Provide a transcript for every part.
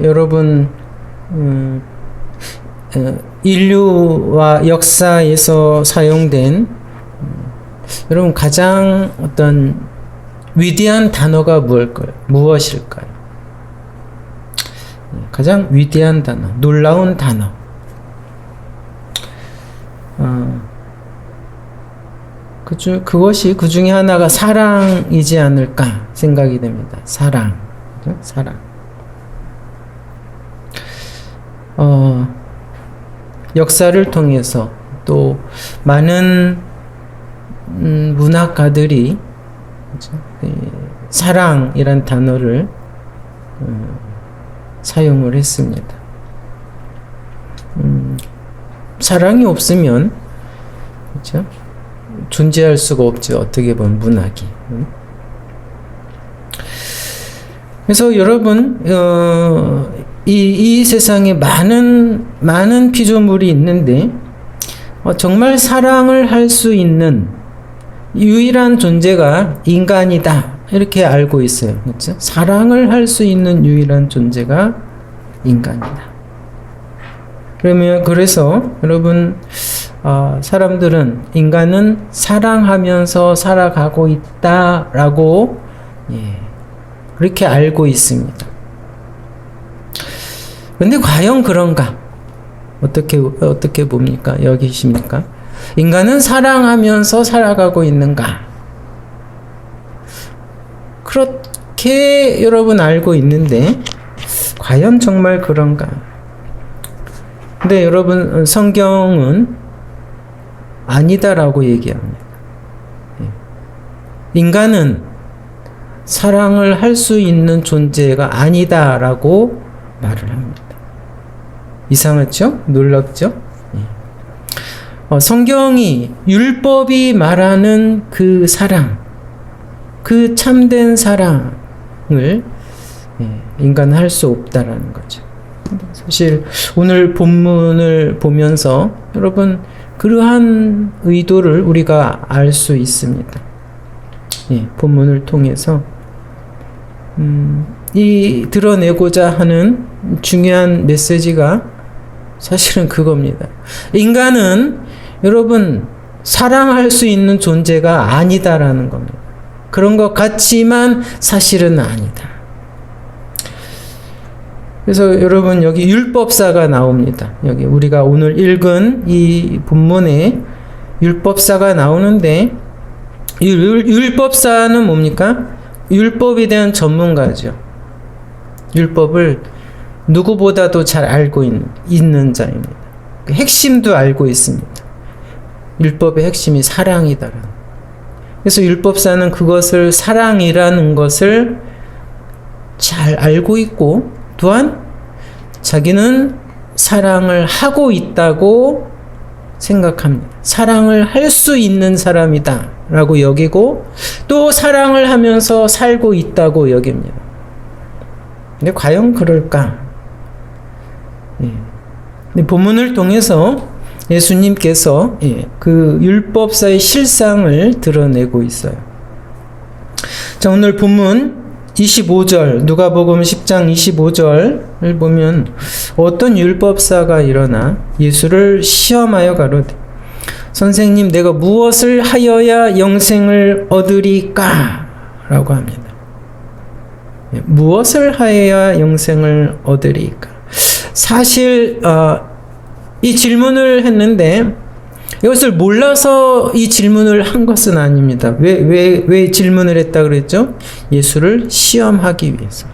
여러분 인류와 역사에서 사용된 여러분 가장 어떤 위대한 단어가 무엇일까요? 가장 위대한 단어, 놀라운 단어. 그것이 그 중에 하나가 사랑이지 않을까 생각이 됩니다. 사랑. 사랑. 역사를 통해서 또 많은 문학가들이 사랑이란 단어를 사용을 했습니다. 사랑이 없으면 그렇죠? 존재할 수가 없죠. 어떻게 보면 문학이. 그래서 여러분 이 세상에 많은 피조물이 있는데 정말 사랑을 할 수 있는 유일한 존재가 인간이다. 이렇게 알고 있어요. 그렇죠? 사랑을 할 수 있는 유일한 존재가 인간이다. 그래서 여러분 사람들은 인간은 사랑하면서 살아가고 있다라고 그렇게 알고 있습니다. 그런데 과연 그런가? 어떻게 봅니까? 여기십니까? 인간은 사랑하면서 살아가고 있는가? 그렇게 여러분 알고 있는데 과연 정말 그런가? 근데 여러분 성경은 아니다라고 얘기합니다. 인간은 사랑을 할 수 있는 존재가 아니다라고 말을 합니다. 이상하죠? 놀랍죠? 성경이 율법이 말하는 그 사랑, 그 참된 사랑을 인간은 할 수 없다라는 거죠. 사실 오늘 본문을 보면서 여러분 그러한 의도를 우리가 알 수 있습니다. 본문을 통해서 이 드러내고자 하는 중요한 메시지가 사실은 그겁니다. 인간은 여러분 사랑할 수 있는 존재가 아니다라는 겁니다. 그런 것 같지만 사실은 아니다. 그래서 여러분 여기 율법사가 나옵니다. 여기 우리가 오늘 읽은 이 본문에 율법사가 나오는데 이 율법사는 뭡니까? 율법에 대한 전문가죠. 율법을 누구보다도 잘 알고 있는 자입니다. 핵심도 알고 있습니다. 율법의 핵심이 사랑이다. 그래서 율법사는 그것을 사랑이라는 것을 잘 알고 있고 또한 자기는 사랑을 하고 있다고 생각합니다. 사랑을 할 수 있는 사람이다 라고 여기고 또 사랑을 하면서 살고 있다고 여깁니다. 근데 과연 그럴까? 근데 본문을 통해서 예수님께서 그 율법사의 실상을 드러내고 있어요. 자, 오늘 본문 25절, 누가복음 10장 25절을 보면 어떤 율법사가 일어나 예수를 시험하여 가로되 선생님 내가 무엇을 하여야 영생을 얻으리까? 라고 합니다. 무엇을 하여야 영생을 얻으리까? 사실 이 질문을 했는데 이것을 몰라서 이 질문을 한 것은 아닙니다. 왜 질문을 했다 그랬죠? 예수를 시험하기 위해서.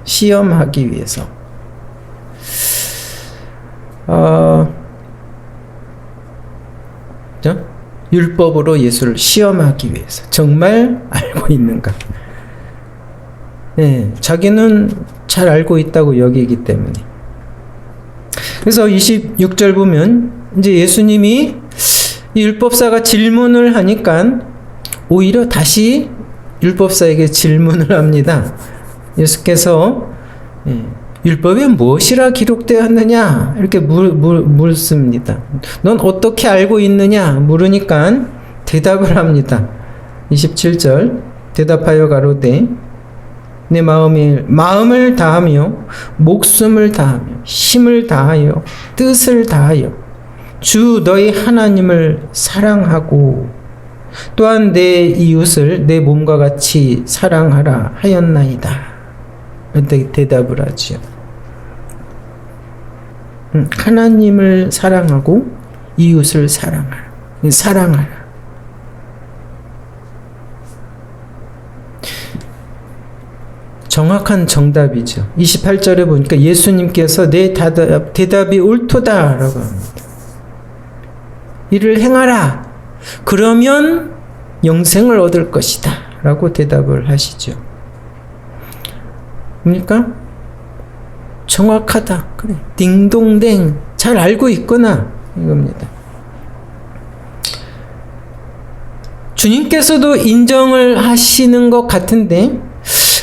율법으로 예수를 시험하기 위해서. 정말 알고 있는가? 자기는 잘 알고 있다고 여기기 때문에. 그래서 26절 보면 이제 예수님이 이 율법사가 질문을 하니까 오히려 다시 율법사에게 질문을 합니다. 예수께서 율법에 무엇이라 기록되었느냐 이렇게 묻습니다. 넌 어떻게 알고 있느냐 물으니까 대답을 합니다. 27절 대답하여 가로되 내 마음을 다하며 목숨을 다하며 힘을 다하여 뜻을 다하여 주 너희 하나님을 사랑하고 또한 내 이웃을 내 몸과 같이 사랑하라 하였나이다. 이렇게 대답을 하지요. 하나님을 사랑하고 이웃을 사랑하라. 정확한 정답이죠. 28절에 보니까 예수님께서 내 대답이 옳도다 라고 합니다. 이를 행하라. 그러면 영생을 얻을 것이다 라고 대답을 하시죠. 그러니까 정확하다. 그래. 딩동댕. 잘 알고 있구나. 이겁니다. 주님께서도 인정을 하시는 것 같은데,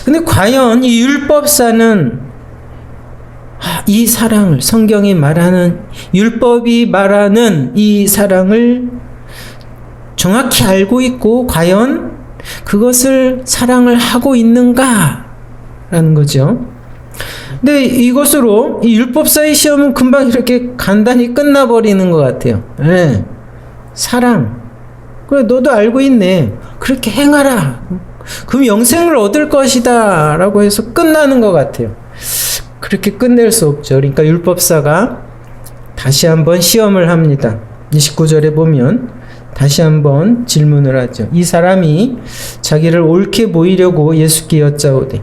근데 과연 이 율법사는 이 사랑을, 성경이 말하는, 율법이 말하는 이 사랑을 정확히 알고 있고 과연 그것을 사랑을 하고 있는가? 라는 거죠. 근데 이것으로 이 율법사의 시험은 금방 이렇게 간단히 끝나버리는 것 같아요. 네. 사랑. 그래, 너도 알고 있네. 그렇게 행하라. 그럼 영생을 얻을 것이다. 라고 해서 끝나는 것 같아요. 그렇게 끝낼 수 없죠. 그러니까 율법사가 다시 한번 시험을 합니다. 29절에 보면 다시 한번 질문을 하죠. 이 사람이 자기를 옳게 보이려고 예수께 여짜오되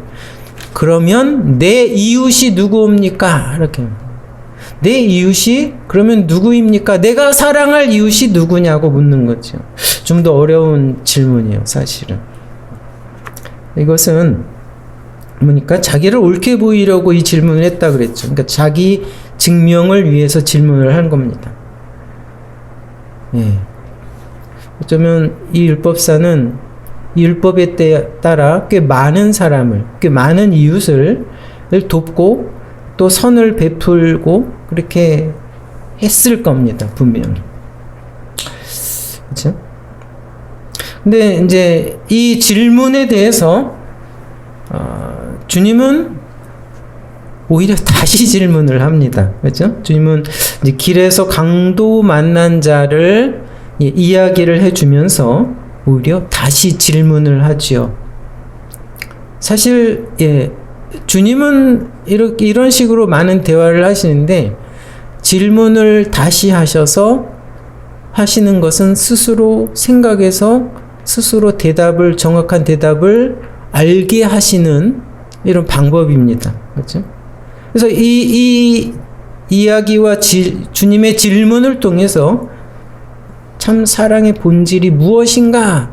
그러면 내 이웃이 누구입니까? 이렇게. 내 이웃이 그러면 누구입니까? 내가 사랑할 이웃이 누구냐고 묻는 거죠. 좀 더 어려운 질문이에요, 사실은. 이것은 뭐니까 자기를 옳게 보이려고 이 질문을 했다 그랬죠. 그러니까 자기 증명을 위해서 질문을 한 겁니다. 예. 어쩌면 이 율법사는 이 율법에 따라 꽤 많은 사람을, 꽤 많은 이웃을 돕고 또 선을 베풀고 그렇게 했을 겁니다. 분명히. 그렇죠? 근데 이제 이 질문에 대해서 주님은 오히려 다시 질문을 합니다. 그렇죠? 주님은 이제 길에서 강도 만난 자를 이야기를 해주면서 오히려 다시 질문을 하지요. 사실 주님은 이런 식으로 많은 대화를 하시는데 질문을 다시 하셔서 하시는 것은 스스로 생각해서 스스로 정확한 대답을 알게 하시는 이런 방법입니다. 그렇죠? 그래서 이 이야기와 주님의 질문을 통해서 참 사랑의 본질이 무엇인가를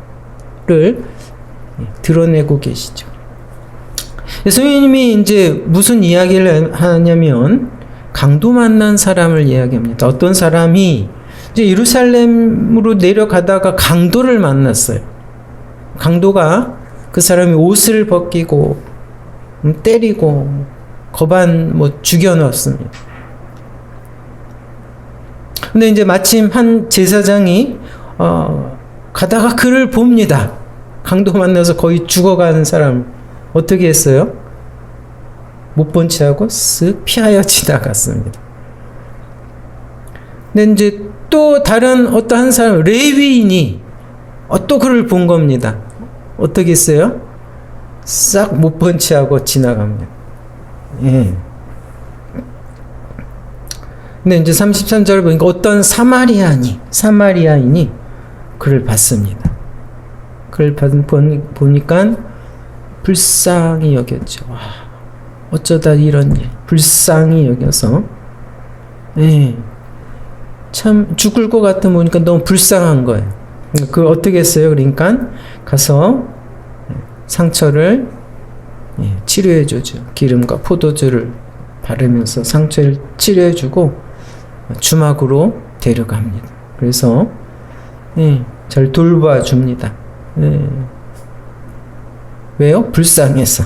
드러내고 계시죠. 예수님이 이제 무슨 이야기를 하냐면 강도 만난 사람을 이야기합니다. 어떤 사람이 이제 예루살렘으로 내려가다가 강도를 만났어요. 강도가 그 사람이 옷을 벗기고 때리고 거반 죽여넣었습니다. 근데 이제 마침 한 제사장이 가다가 그를 봅니다. 강도 만나서 거의 죽어가는 사람 어떻게 했어요? 못 본 채하고 쓱 피하여 지나갔습니다. 근데 이제 또 다른 어떠한 사람 레위인이 또 그를 본 겁니다. 어떻게 했어요? 싹 못 본 채하고 지나갑니다. 예. 근데 이제 33절을 보니까 어떤 사마리아인이 그를 봤습니다. 그를 보니까 불쌍히 여겼죠. 와, 어쩌다 이런 일, 불쌍히 여겨서, 예. 참 죽을 것 같은 보니까 너무 불쌍한 거예요. 그걸 어떻게 했어요? 그러니까 가서 상처를 치료해 주죠. 기름과 포도주를 바르면서 상처를 치료해 주고 주막으로 데려갑니다. 그래서 절 돌봐줍니다. 왜요? 불쌍해서.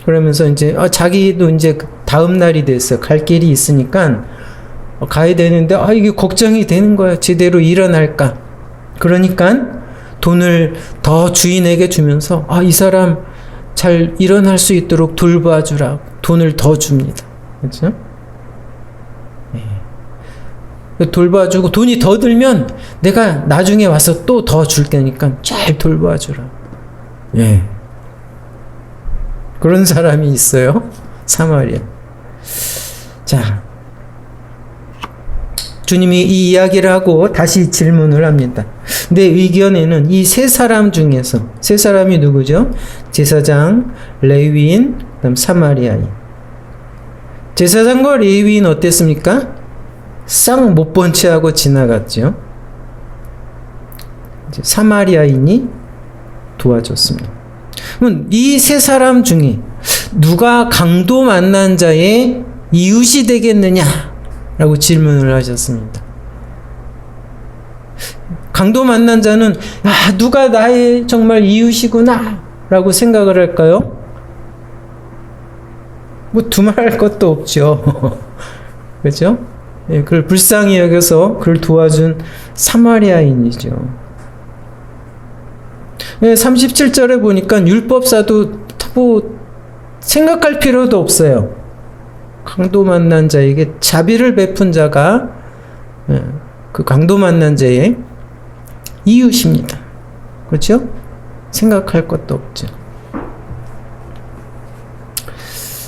그러면서 이제 자기도 이제 다음 날이 됐어요. 갈 길이 있으니까 가야 되는데 이게 걱정이 되는 거야. 제대로 일어날까? 그러니까 돈을 더 주인에게 주면서 이 사람 잘 일어날 수 있도록 돌봐주라고 돈을 더 줍니다. 그렇죠? 돌봐주고 돈이 더 들면 내가 나중에 와서 또 더 줄 테니까 잘 돌봐주라. 예. 그런 사람이 있어요. 사마리아. 자, 주님이 이 이야기를 하고 다시 질문을 합니다. 내 의견에는 이 세 사람 중에서, 세 사람이 누구죠? 제사장, 레위인, 그다음 사마리아인. 제사장과 레위인 어땠습니까? 싹 못 본 채 하고 지나갔죠. 이제 사마리아인이 도와줬습니다. 그럼 이 세 사람 중에 누가 강도 만난 자의 이웃이 되겠느냐? 라고 질문을 하셨습니다. 강도 만난 자는 누가 나의 정말 이웃이구나 라고 생각을 할까요? 뭐 두말할 것도 없죠. 그렇죠? 예, 그를 불쌍히 여겨서 그를 도와준 사마리아인이죠. 예, 37절에 보니까 율법사도 뭐 생각할 필요도 없어요. 강도 만난 자에게 자비를 베푼 자가 그 강도 만난 자의 이웃입니다. 그렇죠? 생각할 것도 없죠.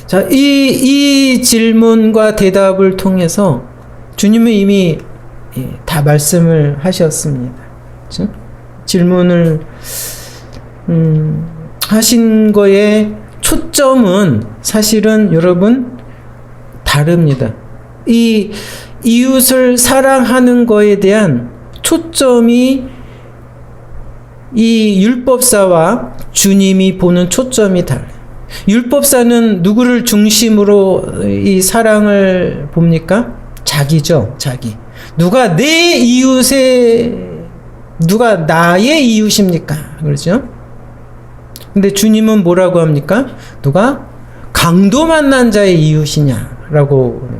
자, 이 질문과 대답을 통해서 주님은 이미 다 말씀을 하셨습니다. 그렇죠? 질문을 하신 거에 초점은 사실은 여러분 다릅니다. 이 이웃을 사랑하는 거에 대한 초점이 이 율법사와 주님이 보는 초점이 달라요. 율법사는 누구를 중심으로 이 사랑을 봅니까? 자기죠, 자기. 누가 나의 이웃입니까? 그렇죠? 근데 주님은 뭐라고 합니까? 누가 강도 만난 자의 이웃이냐라고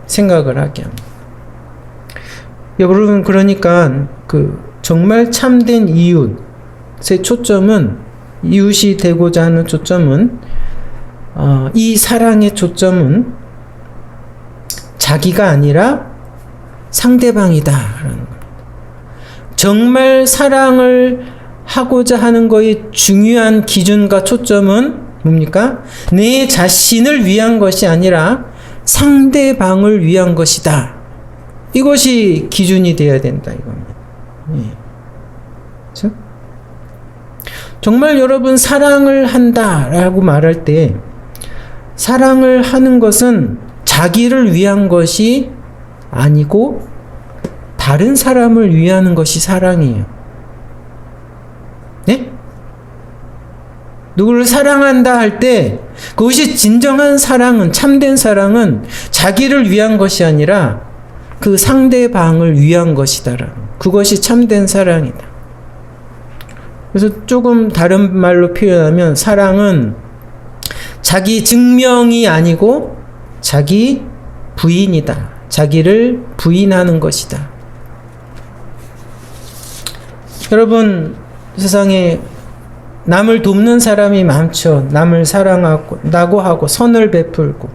생각을 하게 합니다. 여러분, 그러니까 정말 참된 이웃의 초점은, 이웃이 되고자 하는 초점은, 이 사랑의 초점은 자기가 아니라 상대방이다라는 겁니다. 정말 사랑을 하고자 하는 것의 중요한 기준과 초점은 뭡니까? 내 자신을 위한 것이 아니라 상대방을 위한 것이다. 이것이 기준이 되어야 된다 이겁니다. 예. 그렇죠? 정말 여러분 사랑을 한다라고 말할 때 사랑을 하는 것은 자기를 위한 것이 아니고 다른 사람을 위하는 것이 사랑이에요. 네? 누구를 사랑한다 할 때 그것이 진정한 사랑은, 참된 사랑은 자기를 위한 것이 아니라 그 상대방을 위한 것이다. 그것이 참된 사랑이다. 그래서 조금 다른 말로 표현하면 사랑은 자기 증명이 아니고 자기 부인이다. 자기를 부인하는 것이다. 여러분, 세상에 남을 돕는 사람이 많죠. 남을 사랑하고 하고 선을 베풀고.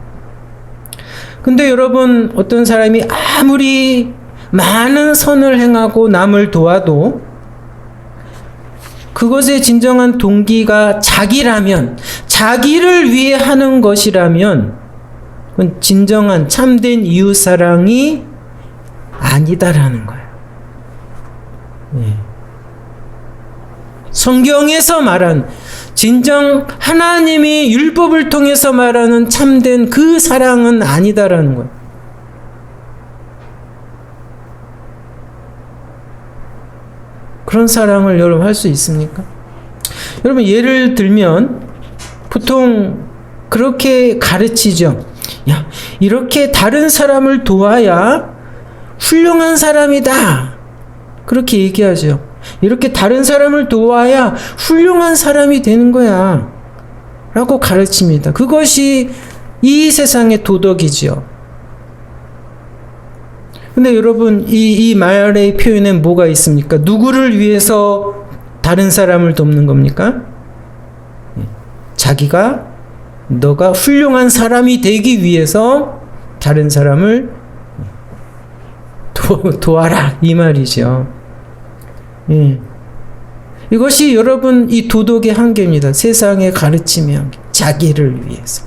근데 여러분, 어떤 사람이 아무리 많은 선을 행하고 남을 도와도 그것의 진정한 동기가 자기라면, 자기를 위해 하는 것이라면 그건 진정한 참된 이웃사랑이 아니다라는 거예요. 네. 성경에서 말한 진정 하나님이 율법을 통해서 말하는 참된 그 사랑은 아니다라는 거예요. 그런 사랑을 여러분 할 수 있습니까? 여러분, 예를 들면 보통 그렇게 가르치죠. 야, 이렇게 다른 사람을 도와야 훌륭한 사람이다. 그렇게 얘기하죠. 이렇게 다른 사람을 도와야 훌륭한 사람이 되는 거야. 라고 가르칩니다. 그것이 이 세상의 도덕이지요. 근데 여러분, 이 말의 표현엔 뭐가 있습니까? 누구를 위해서 다른 사람을 돕는 겁니까? 너가 훌륭한 사람이 되기 위해서 다른 사람을 도와라 이 말이죠. 예. 이것이 여러분 이 도덕의 한계입니다. 세상의 가르침의 한계. 자기를 위해서.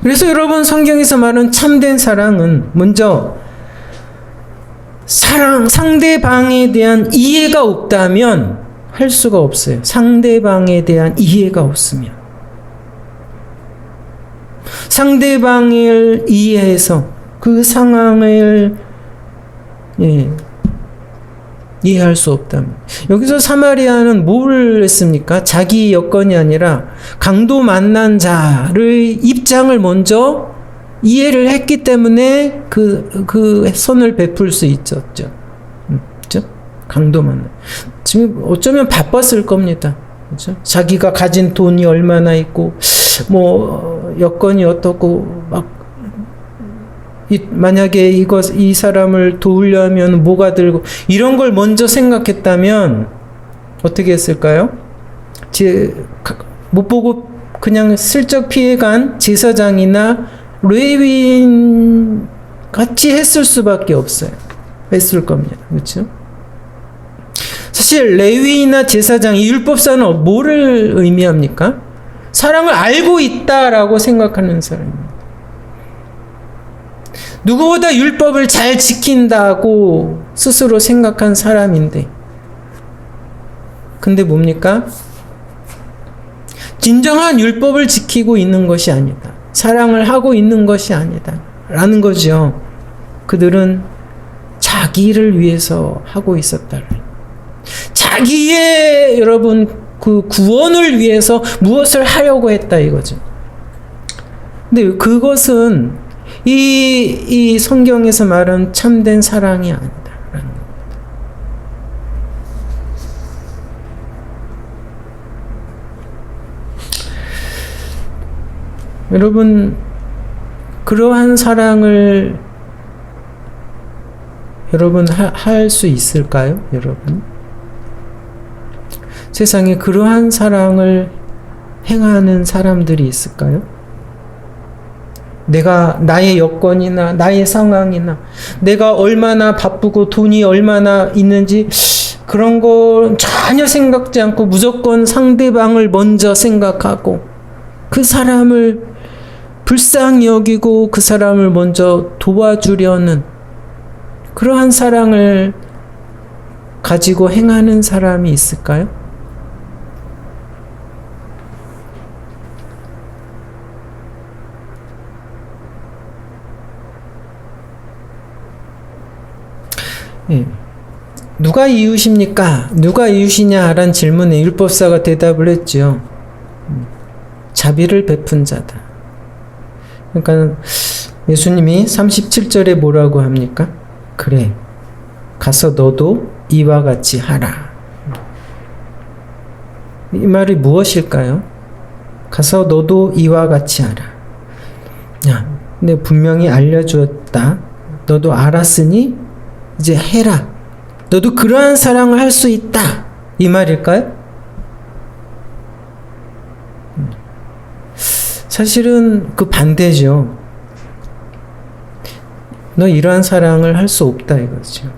그래서 여러분 성경에서 말하는 참된 사랑은 먼저 상대방에 대한 이해가 없다면 할 수가 없어요. 상대방에 대한 이해가 없으면. 상대방을 이해해서 그 상황을 이해할 수 없다면. 여기서 사마리아는 뭘 했습니까? 자기 여건이 아니라 강도 만난 자의 입장을 먼저 이해를 했기 때문에 그 선을 베풀 수 있었죠. 그렇죠? 강도 만난. 지금 어쩌면 바빴을 겁니다. 그렇죠? 자기가 가진 돈이 얼마나 있고 여건이 어떻고 만약에 이 사람을 도우려면 뭐가 들고 이런 걸 먼저 생각했다면 어떻게 했을까요? 못 보고 그냥 슬쩍 피해간 제사장이나 레위인 같이 했을 수밖에 없어요. 했을 겁니다. 그렇죠? 사실 레위인이나 제사장, 이 율법사는 뭐를 의미합니까? 사랑을 알고 있다라고 생각하는 사람입니다. 누구보다 율법을 잘 지킨다고 스스로 생각한 사람인데, 근데 뭡니까? 진정한 율법을 지키고 있는 것이 아니다. 사랑을 하고 있는 것이 아니다. 라는 거죠. 그들은 자기를 위해서 하고 있었다. 자기의 여러분 그 구원을 위해서 무엇을 하려고 했다 이거죠. 근데 그것은 이 성경에서 말하는 참된 사랑이 아니다라는 겁니다. 여러분, 그러한 사랑을 여러분 할 수 있을까요? 여러분, 세상에 그러한 사랑을 행하는 사람들이 있을까요? 나의 여건이나 나의 상황이나 내가 얼마나 바쁘고 돈이 얼마나 있는지 그런 거 전혀 생각지 않고 무조건 상대방을 먼저 생각하고 그 사람을 불쌍히 여기고 그 사람을 먼저 도와주려는 그러한 사랑을 가지고 행하는 사람이 있을까요? 누가 이웃입니까? 누가 이웃이냐? 라는 질문에 율법사가 대답을 했죠. 자비를 베푼 자다. 그러니까 예수님이 37절에 뭐라고 합니까? 그래, 가서 너도 이와 같이 하라. 이 말이 무엇일까요? 가서 너도 이와 같이 하라. 근데 분명히 알려주었다. 너도 알았으니 이제 해라. 너도 그러한 사랑을 할 수 있다. 이 말일까요? 사실은 그 반대죠. 너 이러한 사랑을 할 수 없다 이거죠.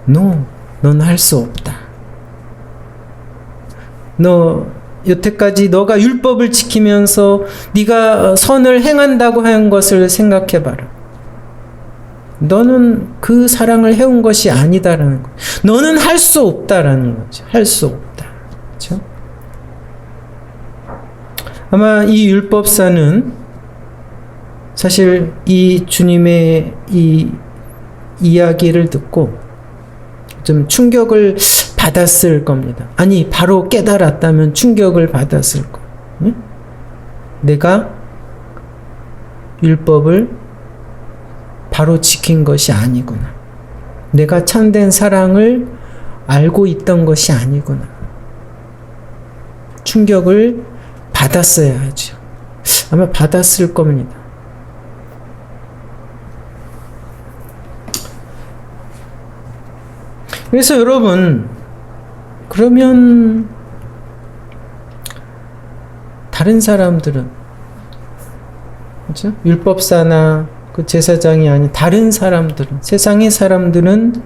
넌 할 수 없다. 여태까지 너가 율법을 지키면서 네가 선을 행한다고 한 것을 생각해봐라. 너는 그 사랑을 해온 것이 아니다라는 거. 너는 할 수 없다라는 거죠. 할 수 없다. 그렇죠? 아마 이 율법사는 사실 이 주님의 이 이야기를 듣고 좀 충격을 받았을 겁니다. 아니, 바로 깨달았다면 충격을 받았을 거. 응? 내가 율법을 바로 지킨 것이 아니구나. 내가 참된 사랑을 알고 있던 것이 아니구나. 충격을 받았어야 하죠. 아마 받았을 겁니다. 그래서 여러분, 그러면 다른 사람들은, 그렇죠? 율법사나 그 제사장이 아닌 다른 사람들은, 세상의 사람들은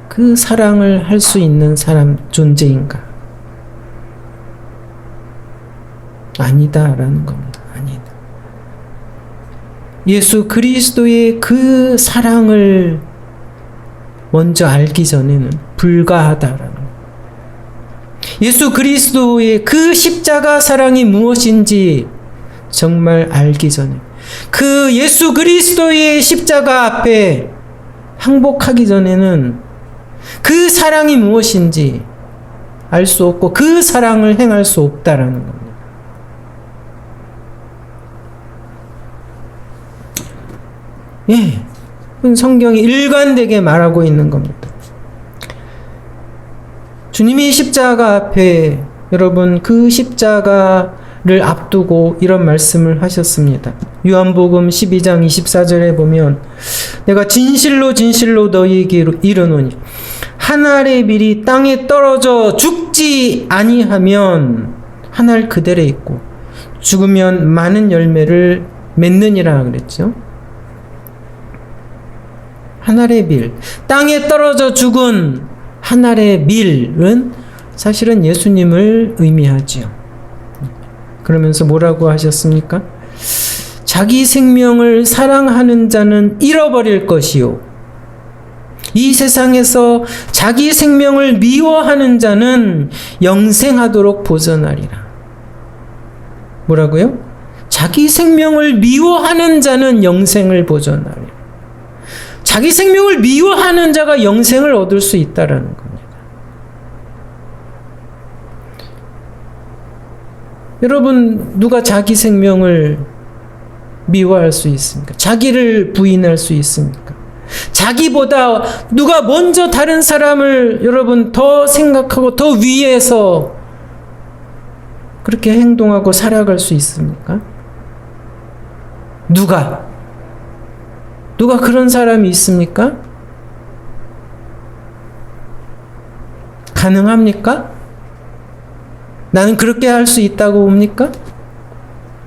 그 사랑을 할 수 있는 사람, 존재인가? 아니다라는 겁니다. 아니다. 예수 그리스도의 그 사랑을 먼저 알기 전에는 불가하다라는 거예요. 예수 그리스도의 그 십자가 사랑이 무엇인지 정말 알기 전에, 그 예수 그리스도의 십자가 앞에 항복하기 전에는 그 사랑이 무엇인지 알 수 없고 그 사랑을 행할 수 없다라는 겁니다. 예, 성경이 일관되게 말하고 있는 겁니다. 주님이 십자가 앞에, 여러분, 그 십자가를 앞두고 이런 말씀을 하셨습니다. 요한복음 12장 24절에 보면, 내가 진실로 진실로 너희에게 이르노니 한 알의 밀이 땅에 떨어져 죽지 아니하면 한 알 그대로 있고 죽으면 많은 열매를 맺느니라 그랬죠. 한 알의 밀, 땅에 떨어져 죽은 한 알의 밀은 사실은 예수님을 의미하지요. 그러면서 뭐라고 하셨습니까? 자기 생명을 사랑하는 자는 잃어버릴 것이요, 이 세상에서 자기 생명을 미워하는 자는 영생하도록 보전하리라. 뭐라고요? 자기 생명을 미워하는 자는 영생을 보전하리라. 자기 생명을 미워하는 자가 영생을 얻을 수 있다라는 겁니다. 여러분, 누가 자기 생명을 미워할 수 있습니까? 자기를 부인할 수 있습니까? 자기보다 누가 먼저 다른 사람을 여러분 더 생각하고 더 위에서 그렇게 행동하고 살아갈 수 있습니까? 누가 그런 사람이 있습니까? 가능합니까? 나는 그렇게 할 수 있다고 봅니까?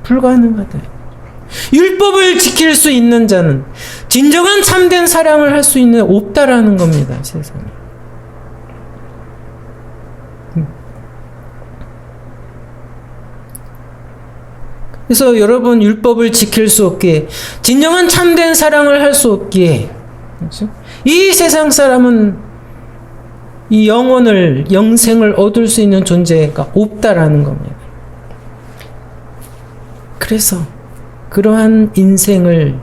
불가능하다. 율법을 지킬 수 있는 자는, 진정한 참된 사랑을 할 수 있는 없다라는 겁니다, 세상에. 그래서 여러분, 율법을 지킬 수 없기에, 진정한 참된 사랑을 할 수 없기에, 그렇죠? 이 세상 사람은 이 영생을 얻을 수 있는 존재가 없다라는 겁니다. 그래서 그러한 인생을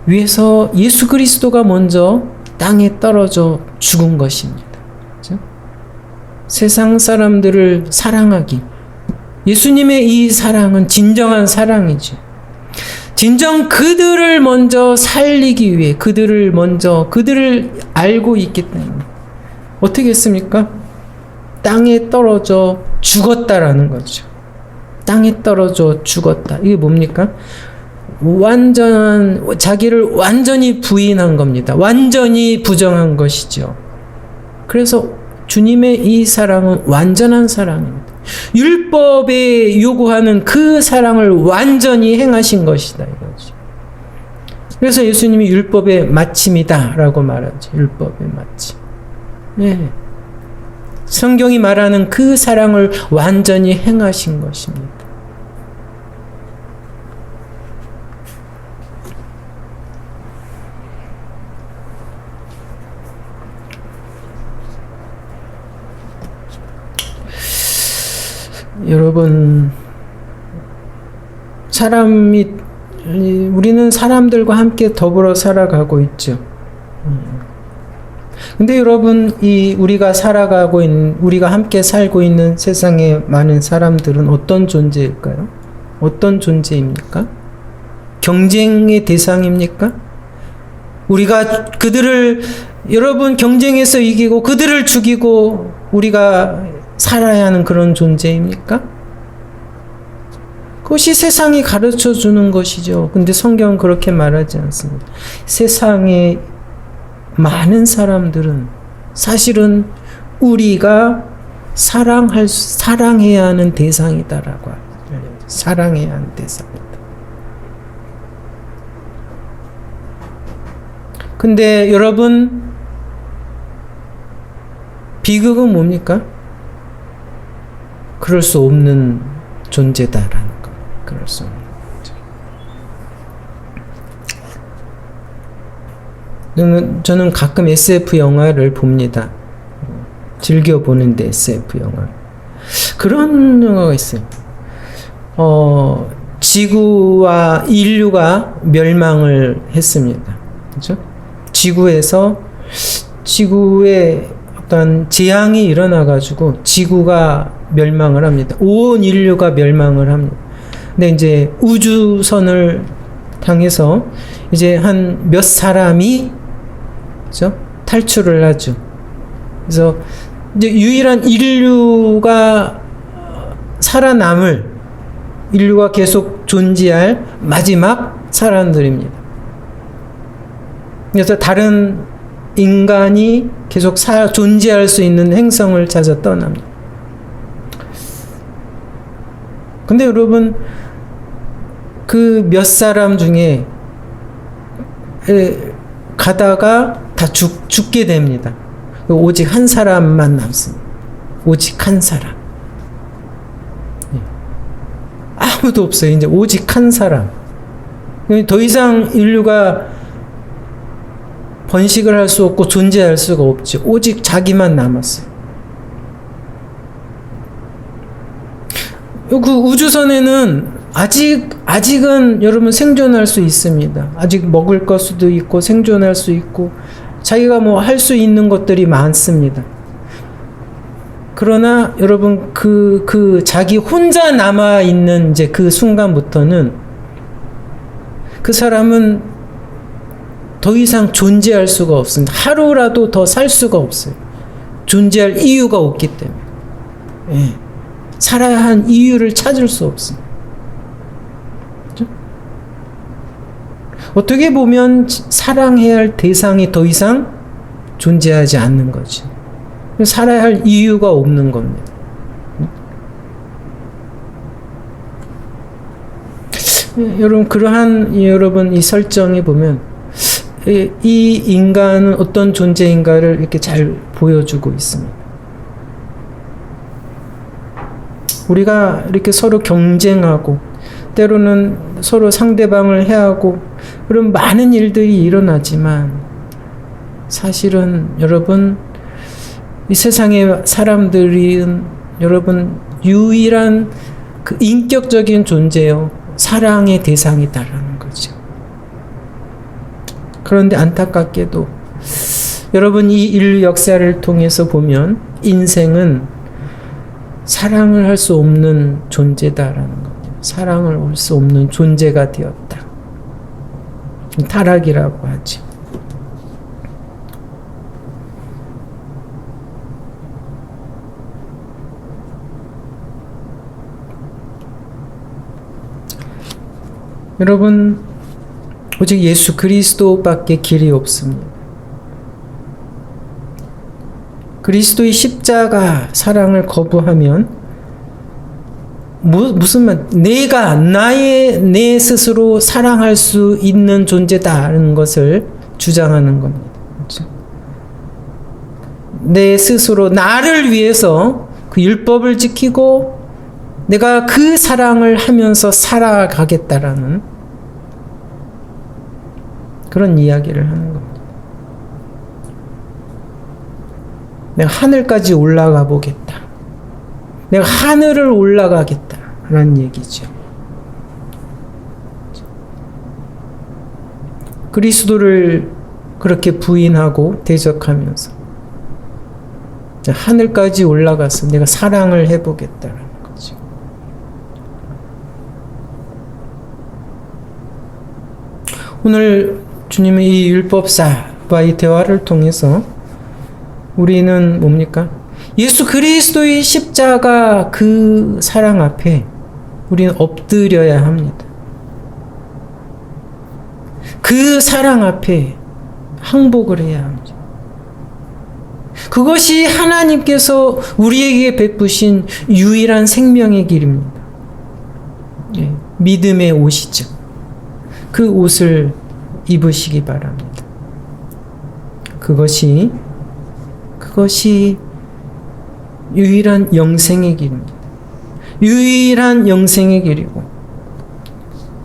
위해서 예수 그리스도가 먼저 땅에 떨어져 죽은 것입니다. 그렇죠? 세상 사람들을 사랑하기, 예수님의 이 사랑은 진정한 사랑이죠. 진정 그들을 먼저 살리기 위해, 그들을 알고 있기 때문에 어떻게 했습니까? 땅에 떨어져 죽었다라는 거죠. 땅에 떨어져 죽었다. 이게 뭡니까? 자기를 완전히 부인한 겁니다. 완전히 부정한 것이죠. 그래서 주님의 이 사랑은 완전한 사랑입니다. 율법에 요구하는 그 사랑을 완전히 행하신 것이다, 이거지. 그래서 예수님이 율법의 마침이다 라고 말하죠. 율법의 마침. 네. 성경이 말하는 그 사랑을 완전히 행하신 것입니다. 여러분, 우리는 사람들과 함께 더불어 살아가고 있죠. 근데 여러분, 우리가 함께 살고 있는 세상의 많은 사람들은 어떤 존재일까요? 어떤 존재입니까? 경쟁의 대상입니까? 우리가 그들을, 여러분, 경쟁에서 이기고 그들을 죽이고 우리가 살아야 하는 그런 존재입니까? 그것이 세상이 가르쳐 주는 것이죠. 근데 성경은 그렇게 말하지 않습니다. 세상의 많은 사람들은 사실은 우리가 사랑해야 하는 대상이다라고 알려요. 사랑해야 하는 대상이다. 근데 여러분, 비극은 뭡니까? 그럴 수 없는 존재다라는 거. 그럴 수 없는 존재. 저는 가끔 SF 영화를 봅니다. 즐겨 보는데 SF 영화. 그런 영화가 있어요. 지구와 인류가 멸망을 했습니다. 그렇죠? 지구에 어떤 재앙이 일어나가지고 지구가 멸망을 합니다. 온 인류가 멸망을 합니다. 근데 이제 우주선을 향해서 이제 한 몇 사람이, 그죠? 탈출을 하죠. 그래서 이제 유일한 인류가 인류가 계속 존재할 마지막 사람들입니다. 그래서 다른 인간이 계속 존재할 수 있는 행성을 찾아 떠납니다. 근데 여러분, 그 몇 사람 중에 가다가 다 죽게 됩니다. 오직 한 사람만 남습니다. 오직 한 사람. 아무도 없어요. 이제 오직 한 사람. 더 이상 인류가 번식을 할 수 없고 존재할 수가 없죠. 오직 자기만 남았어요. 그 우주선에는 아직은 여러분 생존할 수 있습니다. 아직 먹을 것도 있고 생존할 수 있고 자기가 뭐 할 수 있는 것들이 많습니다. 그러나 여러분 그 자기 혼자 남아 있는 이제 그 순간부터는 그 사람은 더 이상 존재할 수가 없습니다. 하루라도 더 살 수가 없어요. 존재할 이유가 없기 때문에. 예. 살아야 한 이유를 찾을 수 없습니다. 그렇죠? 어떻게 보면 사랑해야 할 대상이 더 이상 존재하지 않는 거죠. 살아야 할 이유가 없는 겁니다. 여러분 이 설정에 보면 이 인간은 어떤 존재인가를 이렇게 잘 보여주고 있습니다. 우리가 이렇게 서로 경쟁하고 때로는 서로 상대방을 해하고 그런 많은 일들이 일어나지만 사실은 여러분 이 세상의 사람들은 여러분 유일한 그 인격적인 존재요. 사랑의 대상이다라는 거죠. 그런데 안타깝게도 여러분 이 인류 역사를 통해서 보면 인생은 사랑을 할 수 없는 존재다라는 겁니다. 사랑을 할 수 없는 존재가 되었다. 타락이라고 하죠. 여러분, 오직 예수 그리스도밖에 길이 없습니다. 그리스도의 십자가 사랑을 거부하면 무슨 말? 내 스스로 사랑할 수 있는 존재다라는 것을 주장하는 겁니다. 그렇죠? 내 스스로 나를 위해서 그 율법을 지키고 내가 그 사랑을 하면서 살아가겠다라는 그런 이야기를 하는 겁니다. 내가 하늘까지 올라가 보겠다. 내가 하늘을 올라가겠다. 라는 얘기죠. 그리스도를 그렇게 부인하고 대적하면서 하늘까지 올라가서 내가 사랑을 해보겠다라는 거죠. 오늘 주님의 이 율법사와의 대화를 통해서 우리는 뭡니까? 예수 그리스도의 십자가 그 사랑 앞에 우리는 엎드려야 합니다. 그 사랑 앞에 항복을 해야 합니다. 그것이 하나님께서 우리에게 베푸신 유일한 생명의 길입니다. 예, 믿음의 옷이죠. 그 옷을 입으시기 바랍니다. 그것이 유일한 영생의 길입니다. 유일한 영생의 길이고,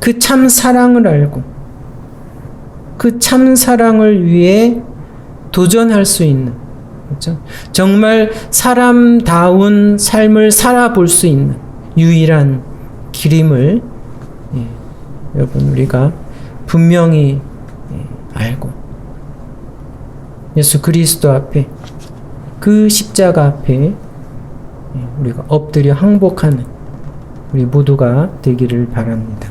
그 참 사랑을 알고 그 참 사랑을 위해 도전할 수 있는, 그렇죠? 정말 사람다운 삶을 살아볼 수 있는 유일한 길임을 여러분 우리가 분명히 알고, 예수 그리스도 앞에, 그 십자가 앞에 우리가 엎드려 항복하는 우리 모두가 되기를 바랍니다.